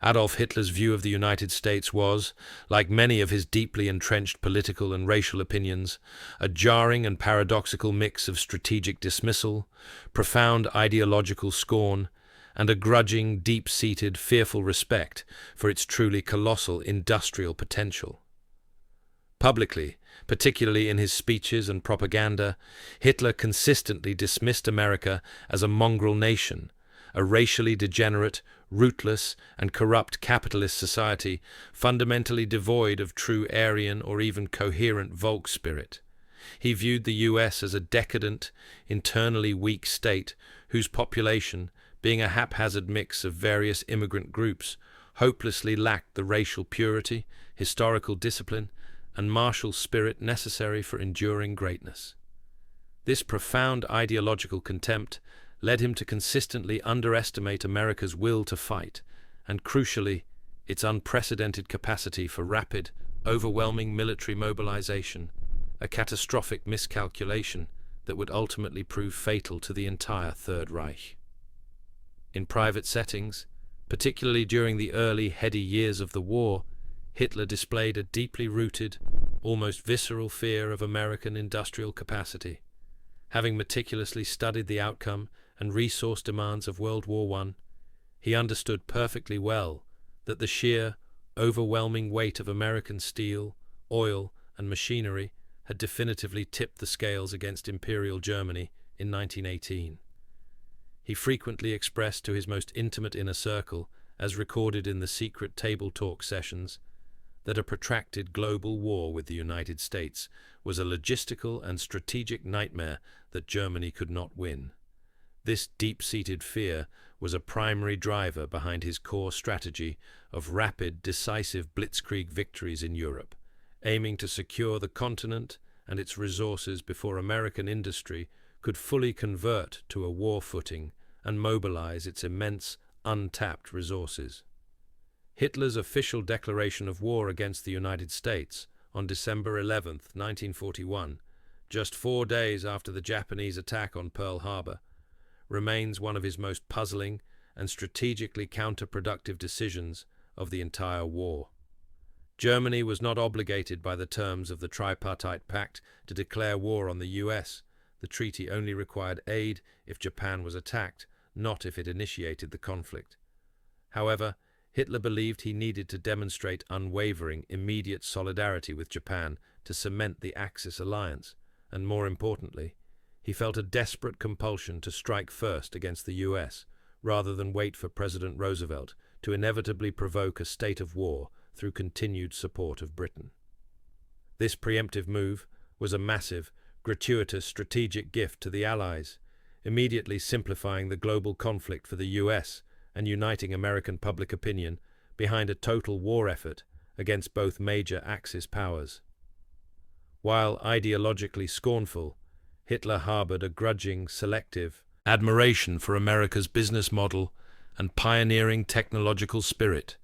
Adolf Hitler's view of the United States was, like many of his deeply entrenched political and racial opinions, a jarring and paradoxical mix of strategic dismissal, profound ideological scorn, and a grudging, deep-seated, fearful respect for its truly colossal industrial potential. Publicly, particularly in his speeches and propaganda, Hitler consistently dismissed America as a mongrel nation, a racially degenerate, rootless, and corrupt capitalist society fundamentally devoid of true Aryan or even coherent Volk spirit. He viewed the US as a decadent, internally weak state whose population, being a haphazard mix of various immigrant groups, hopelessly lacked the racial purity, historical discipline, and martial spirit necessary for enduring greatness. This profound ideological contempt led him to consistently underestimate America's will to fight, and crucially, its unprecedented capacity for rapid, overwhelming military mobilization, a catastrophic miscalculation that would ultimately prove fatal to the entire Third Reich. In private settings, particularly during the early, heady years of the war, Hitler displayed a deeply rooted, almost visceral fear of American industrial capacity. Having meticulously studied the outcome and resource demands of World War I, he understood perfectly well that the sheer, overwhelming weight of American steel, oil, and machinery had definitively tipped the scales against Imperial Germany in 1918. He frequently expressed to his most intimate inner circle, as recorded in the secret table talk sessions, that a protracted global war with the United States was a logistical and strategic nightmare that Germany could not win. This deep-seated fear was a primary driver behind his core strategy of rapid, decisive blitzkrieg victories in Europe, aiming to secure the continent and its resources before American industry could fully convert to a war footing and mobilize its immense, untapped resources. Hitler's official declaration of war against the United States on December 11, 1941, just 4 days after the Japanese attack on Pearl Harbor, remains one of his most puzzling and strategically counterproductive decisions of the entire war. Germany was not obligated by the terms of the Tripartite Pact to declare war on the US. The treaty only required aid if Japan was attacked, not if it initiated the conflict. However, Hitler believed he needed to demonstrate unwavering, immediate solidarity with Japan to cement the Axis alliance, and more importantly, he felt a desperate compulsion to strike first against the US, rather than wait for President Roosevelt to inevitably provoke a state of war through continued support of Britain. This preemptive move was a massive, gratuitous strategic gift to the Allies, immediately simplifying the global conflict for the US and uniting American public opinion behind a total war effort against both major Axis powers. While ideologically scornful, Hitler harbored a grudging, selective admiration for America's business model and pioneering technological spirit,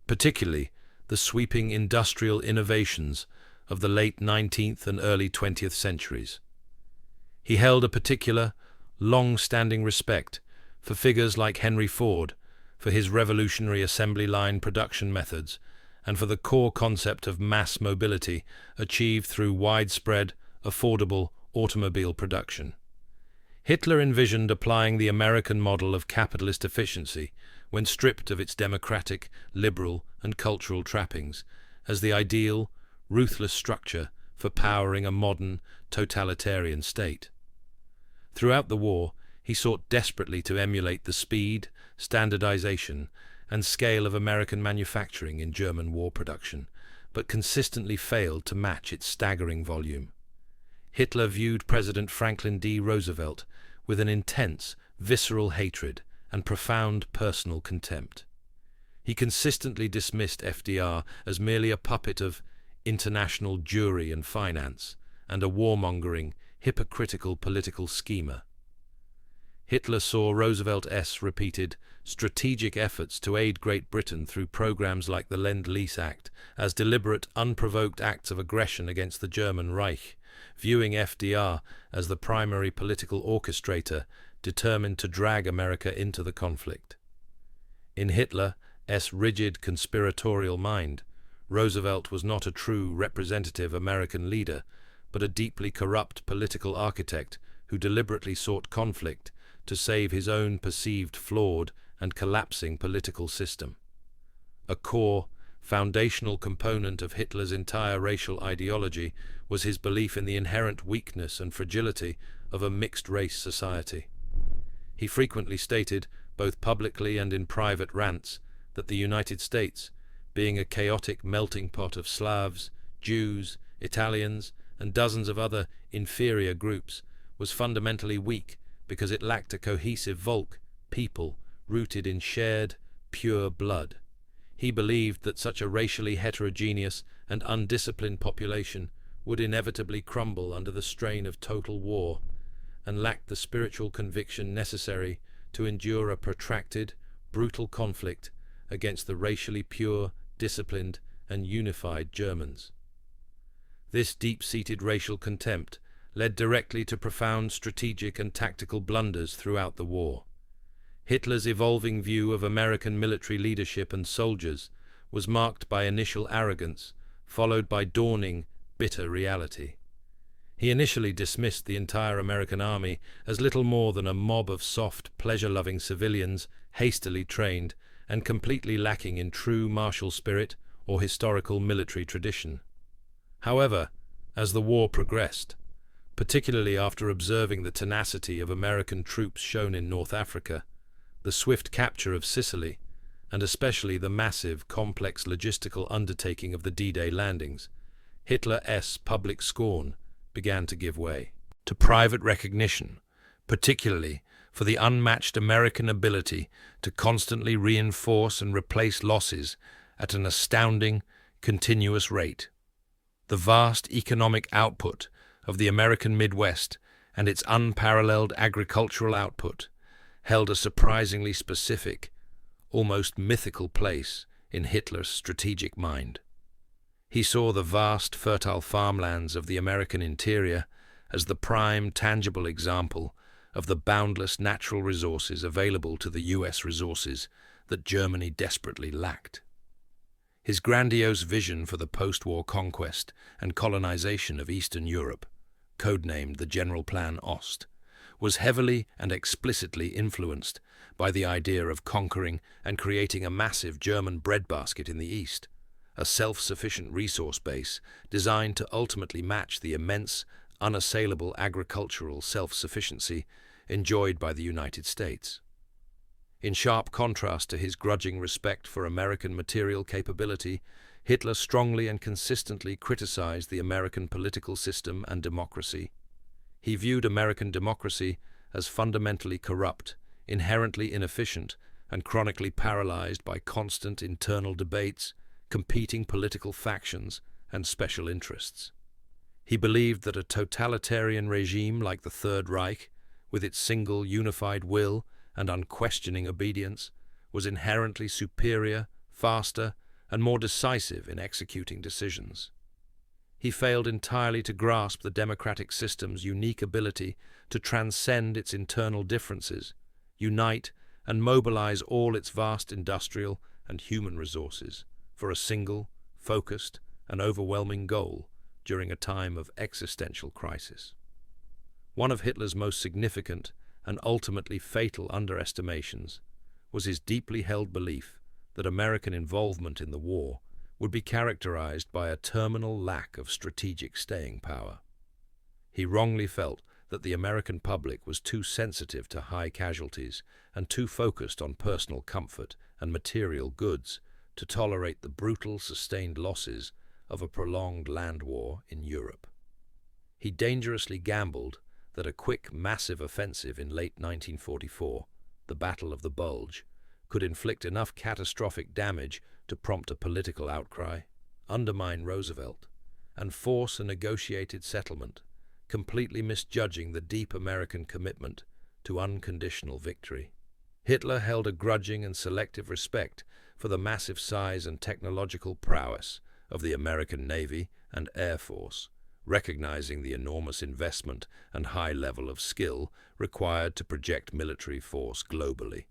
particularly the sweeping industrial innovations of the late 19th and early 20th centuries. He held a particular, long-standing respect for figures like Henry Ford, for his revolutionary assembly line production methods, and for the core concept of mass mobility achieved through widespread, affordable automobile production. Hitler envisioned applying the American model of capitalist efficiency, when stripped of its democratic, liberal, and cultural trappings, as the ideal, ruthless structure for powering a modern, totalitarian state. Throughout the war, he sought desperately to emulate the speed, standardization, and scale of American manufacturing in German war production, but consistently failed to match its staggering volume. Hitler viewed President Franklin D. Roosevelt with an intense, visceral hatred and profound personal contempt. He consistently dismissed FDR as merely a puppet of international Jewry and finance, and a warmongering, hypocritical political schemer. Hitler saw Roosevelt's repeated strategic efforts to aid Great Britain through programs like the Lend-Lease Act as deliberate, unprovoked acts of aggression against the German Reich, viewing FDR as the primary political orchestrator determined to drag America into the conflict. In Hitler, rigid conspiratorial mind, Roosevelt was not a true representative American leader, but a deeply corrupt political architect who deliberately sought conflict to save his own perceived flawed and collapsing political system. A core, foundational component of Hitler's entire racial ideology was his belief in the inherent weakness and fragility of a mixed-race society. He frequently stated, both publicly and in private rants, that the United States, being a chaotic melting pot of Slavs, Jews, Italians, and dozens of other inferior groups, was fundamentally weak because it lacked a cohesive Volk, people, rooted in shared, pure blood. He believed that such a racially heterogeneous and undisciplined population would inevitably crumble under the strain of total war, and lacked the spiritual conviction necessary to endure a protracted, brutal conflict against the racially pure, disciplined, and unified Germans. This deep-seated racial contempt led directly to profound strategic and tactical blunders throughout the war. Hitler's evolving view of American military leadership and soldiers was marked by initial arrogance, followed by dawning, bitter reality. He initially dismissed the entire American army as little more than a mob of soft, pleasure-loving civilians, hastily trained, and completely lacking in true martial spirit or historical military tradition. However, as the war progressed, particularly after observing the tenacity of American troops shown in North Africa, the swift capture of Sicily, and especially the massive, complex logistical undertaking of the D-Day landings, Hitler's public scorn began to give way to private recognition, particularly for the unmatched American ability to constantly reinforce and replace losses at an astounding, continuous rate. The vast economic output of the American Midwest and its unparalleled agricultural output held a surprisingly specific, almost mythical place in Hitler's strategic mind. He saw the vast, fertile farmlands of the American interior as the prime, tangible example of the boundless natural resources available to the U.S. resources that Germany desperately lacked. His grandiose vision for the post-war conquest and colonization of Eastern Europe, codenamed the General Plan Ost, was heavily and explicitly influenced by the idea of conquering and creating a massive German breadbasket in the East, a self-sufficient resource base designed to ultimately match the immense, unassailable agricultural self-sufficiency enjoyed by the United States. In sharp contrast to his grudging respect for American material capability, Hitler strongly and consistently criticized the American political system and democracy. He viewed American democracy as fundamentally corrupt, inherently inefficient, and chronically paralyzed by constant internal debates, competing political factions, and special interests. He believed that a totalitarian regime like the Third Reich, with its single unified will and unquestioning obedience, was inherently superior, faster, and more decisive in executing decisions. He failed entirely to grasp the democratic system's unique ability to transcend its internal differences, unite and mobilize all its vast industrial and human resources for a single, focused, and overwhelming goal during a time of existential crisis. One of Hitler's most significant and ultimately fatal underestimations was his deeply held belief that American involvement in the war would be characterized by a terminal lack of strategic staying power. He wrongly felt that the American public was too sensitive to high casualties and too focused on personal comfort and material goods to tolerate the brutal, sustained losses of a prolonged land war in Europe. He dangerously gambled that a quick, massive offensive in late 1944, the Battle of the Bulge, could inflict enough catastrophic damage to prompt a political outcry, undermine Roosevelt, and force a negotiated settlement, completely misjudging the deep American commitment to unconditional victory. Hitler held a grudging and selective respect for the massive size and technological prowess of the American Navy and Air Force, recognizing the enormous investment and high level of skill required to project military force globally.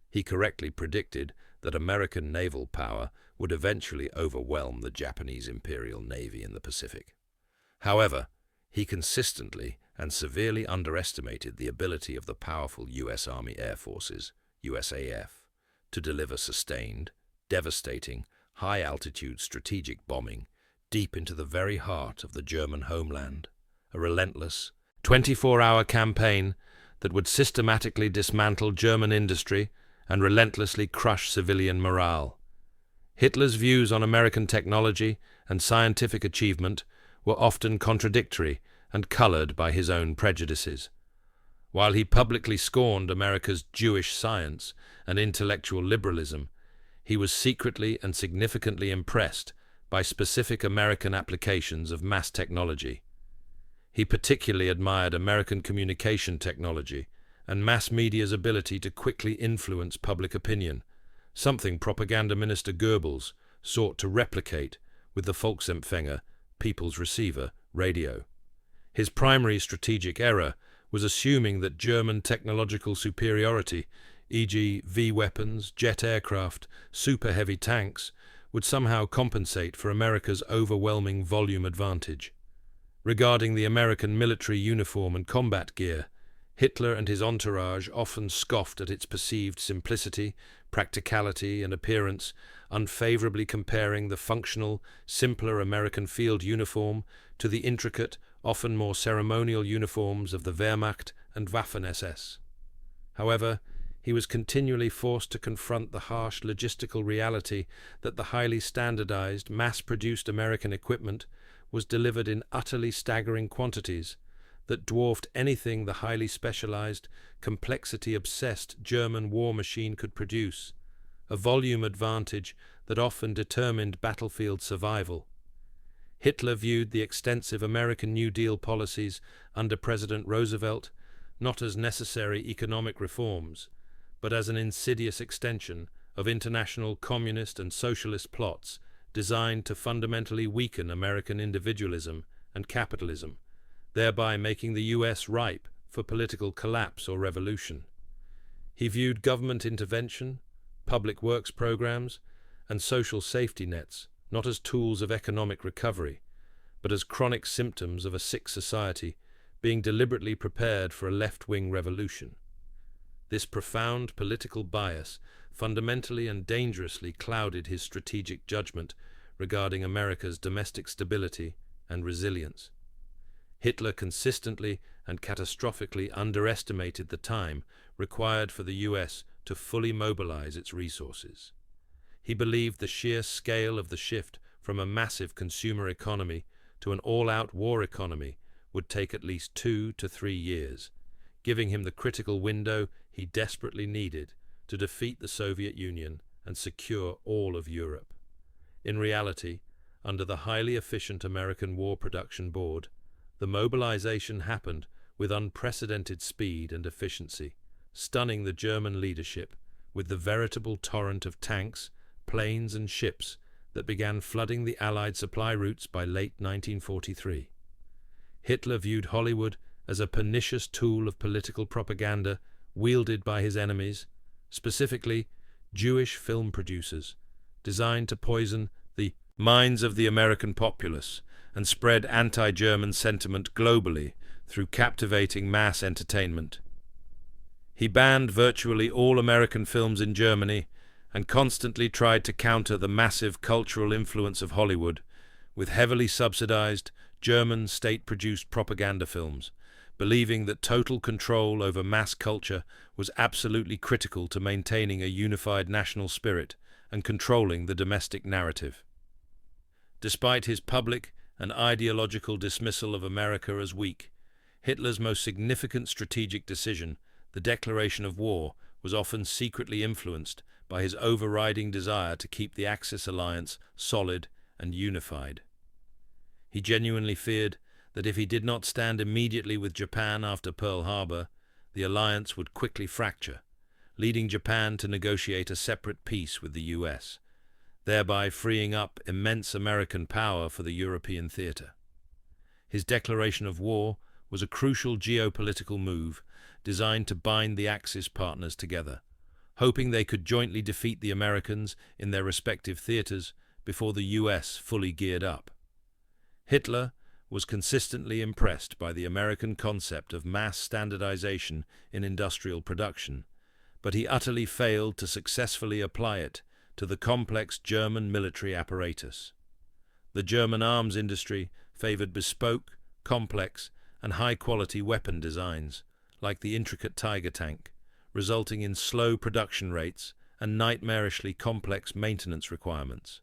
He correctly predicted that American naval power would eventually overwhelm the Japanese Imperial Navy in the Pacific. However, he consistently and severely underestimated the ability of the powerful U.S. Army Air Forces, USAF, to deliver sustained, devastating, high-altitude strategic bombing deep into the very heart of the German homeland, a relentless, 24-hour campaign that would systematically dismantle German industry and relentlessly crush civilian morale. Hitler's views on American technology and scientific achievement were often contradictory and colored by his own prejudices. While he publicly scorned America's Jewish science and intellectual liberalism, he was secretly and significantly impressed by specific American applications of mass technology. He particularly admired American communication technology and mass media's ability to quickly influence public opinion, something Propaganda Minister Goebbels sought to replicate with the Volksempfänger, People's Receiver, radio. His primary strategic error was assuming that German technological superiority, e.g. V-weapons, jet aircraft, super-heavy tanks, would somehow compensate for America's overwhelming volume advantage. Regarding the American military uniform and combat gear, Hitler and his entourage often scoffed at its perceived simplicity, practicality, and appearance, unfavorably comparing the functional, simpler American field uniform to the intricate, often more ceremonial uniforms of the Wehrmacht and Waffen-SS. However, he was continually forced to confront the harsh logistical reality that the highly standardized, mass-produced American equipment was delivered in utterly staggering quantities that dwarfed anything the highly specialized, complexity-obsessed German war machine could produce, a volume advantage that often determined battlefield survival. Hitler viewed the extensive American New Deal policies under President Roosevelt not as necessary economic reforms, but as an insidious extension of international communist and socialist plots designed to fundamentally weaken American individualism and capitalism, thereby making the U.S. ripe for political collapse or revolution. He viewed government intervention, public works programs, and social safety nets not as tools of economic recovery, but as chronic symptoms of a sick society being deliberately prepared for a left-wing revolution. This profound political bias fundamentally and dangerously clouded his strategic judgment regarding America's domestic stability and resilience. Hitler consistently and catastrophically underestimated the time required for the U.S. to fully mobilize its resources. He believed the sheer scale of the shift from a massive consumer economy to an all-out war economy would take at least 2 to 3 years, giving him the critical window he desperately needed to defeat the Soviet Union and secure all of Europe. In reality, under the highly efficient American War Production Board, the mobilization happened with unprecedented speed and efficiency, stunning the German leadership with the veritable torrent of tanks, planes, and ships that began flooding the Allied supply routes by late 1943. Hitler viewed Hollywood as a pernicious tool of political propaganda wielded by his enemies, specifically Jewish film producers, designed to poison the minds of the American populace and spread anti-German sentiment globally through captivating mass entertainment. He banned virtually all American films in Germany and constantly tried to counter the massive cultural influence of Hollywood with heavily subsidized German state-produced propaganda films, believing that total control over mass culture was absolutely critical to maintaining a unified national spirit and controlling the domestic narrative. Despite his public and ideological dismissal of America as weak, Hitler's most significant strategic decision, the declaration of war, was often secretly influenced by his overriding desire to keep the Axis alliance solid and unified. He genuinely feared that if he did not stand immediately with Japan after Pearl Harbor, the alliance would quickly fracture, leading Japan to negotiate a separate peace with the US, thereby freeing up immense American power for the European theater. His declaration of war was a crucial geopolitical move designed to bind the Axis partners together, hoping they could jointly defeat the Americans in their respective theaters before the US fully geared up. Hitler was consistently impressed by the American concept of mass standardization in industrial production, but he utterly failed to successfully apply it to the complex German military apparatus. The German arms industry favored bespoke, complex, and high-quality weapon designs, like the intricate Tiger tank, resulting in slow production rates and nightmarishly complex maintenance requirements.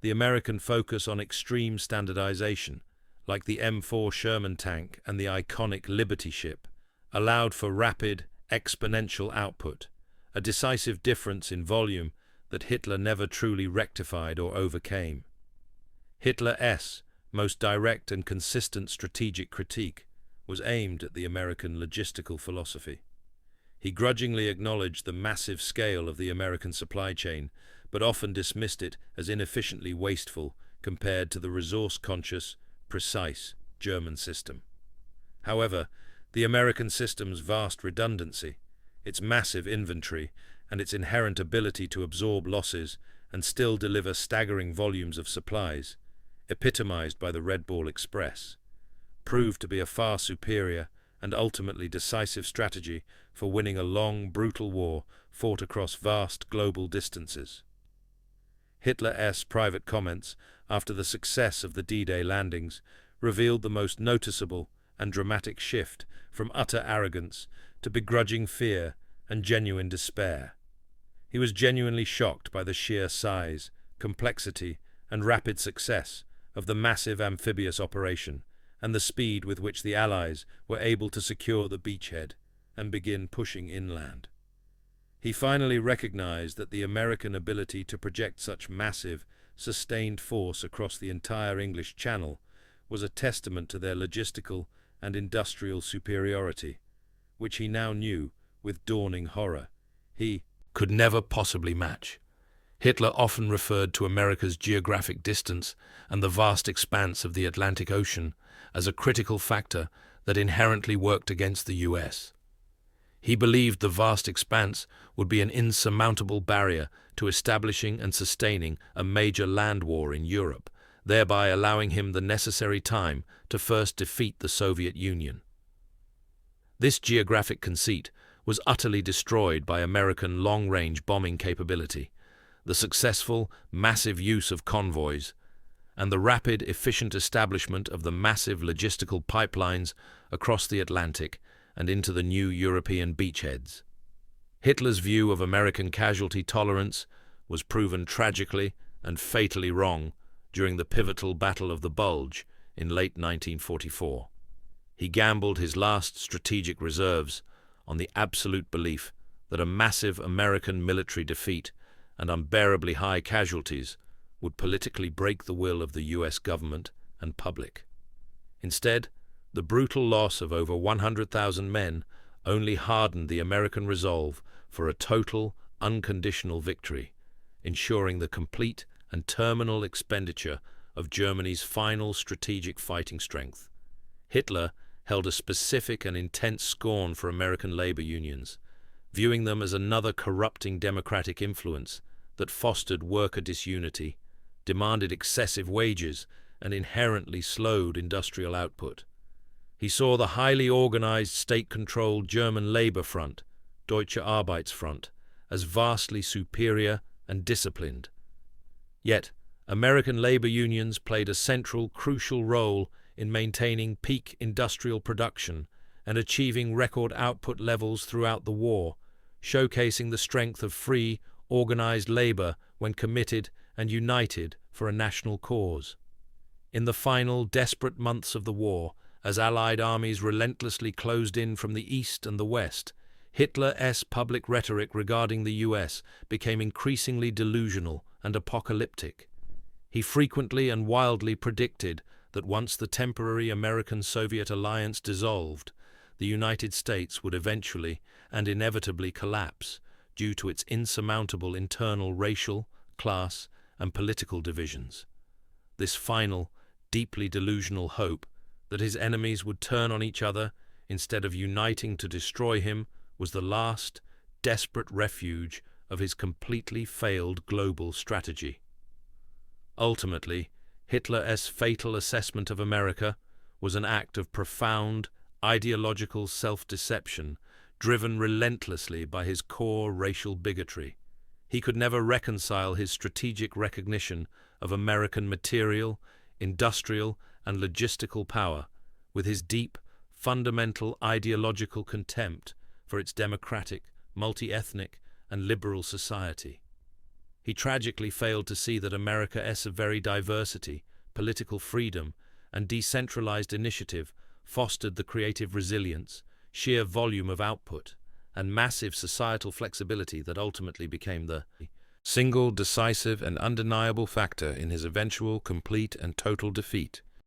The American focus on extreme standardization, like the M4 Sherman tank and the iconic Liberty ship, allowed for rapid, exponential output, a decisive difference in volume that Hitler never truly rectified or overcame. Hitler's most direct and consistent strategic critique was aimed at the American logistical philosophy. He grudgingly acknowledged the massive scale of the American supply chain, but often dismissed it as inefficiently wasteful compared to the resource-conscious, precise German system. However, the American system's vast redundancy, its massive inventory, and its inherent ability to absorb losses and still deliver staggering volumes of supplies, epitomized by the Red Ball Express, proved to be a far superior and ultimately decisive strategy for winning a long, brutal war fought across vast global distances. Hitler's private comments after the success of the D-Day landings revealed the most noticeable and dramatic shift from utter arrogance to begrudging fear and genuine despair. He was genuinely shocked by the sheer size, complexity, and rapid success of the massive amphibious operation and the speed with which the Allies were able to secure the beachhead and begin pushing inland. He finally recognized that the American ability to project such massive, sustained force across the entire English Channel was a testament to their logistical and industrial superiority, which he now knew, with dawning horror, he could never possibly match. Hitler often referred to America's geographic distance and the vast expanse of the Atlantic Ocean as a critical factor that inherently worked against the US. He believed the vast expanse would be an insurmountable barrier to establishing and sustaining a major land war in Europe, thereby allowing him the necessary time to first defeat the Soviet Union. This geographic conceit was utterly destroyed by American long-range bombing capability, the successful, massive use of convoys, and the rapid, efficient establishment of the massive logistical pipelines across the Atlantic and into the new European beachheads. Hitler's view of American casualty tolerance was proven tragically and fatally wrong during the pivotal Battle of the Bulge in late 1944. He gambled his last strategic reserves on the absolute belief that a massive American military defeat and unbearably high casualties would politically break the will of the US government and public. Instead, the brutal loss of over 100,000 men only hardened the American resolve for a total, unconditional victory, ensuring the complete and terminal expenditure of Germany's final strategic fighting strength. Hitler held a specific and intense scorn for American labor unions, viewing them as another corrupting democratic influence that fostered worker disunity, demanded excessive wages, and inherently slowed industrial output. He saw the highly organized, state-controlled German labor front, Deutsche Arbeitsfront, as vastly superior and disciplined. Yet, American labor unions played a central, crucial role in maintaining peak industrial production and achieving record output levels throughout the war, showcasing the strength of free, organized labor when committed and united for a national cause. In the final, desperate months of the war, as Allied armies relentlessly closed in from the east and the west, Hitler's public rhetoric regarding the US became increasingly delusional and apocalyptic. He frequently and wildly predicted that once the temporary American-Soviet alliance dissolved, the United States would eventually and inevitably collapse due to its insurmountable internal racial, class, and political divisions. This final, deeply delusional hope that his enemies would turn on each other instead of uniting to destroy him was the last, desperate refuge of his completely failed global strategy. Ultimately, Hitler's fatal assessment of America was an act of profound, ideological self-deception, driven relentlessly by his core racial bigotry. He could never reconcile his strategic recognition of American material, industrial, and logistical power with his deep, fundamental ideological contempt for its democratic, multi-ethnic, and liberal society. He tragically failed to see that America's very diversity, political freedom, and decentralized initiative fostered the creative resilience, sheer volume of output, and massive societal flexibility that ultimately became the single decisive and undeniable factor in his eventual complete and total defeat.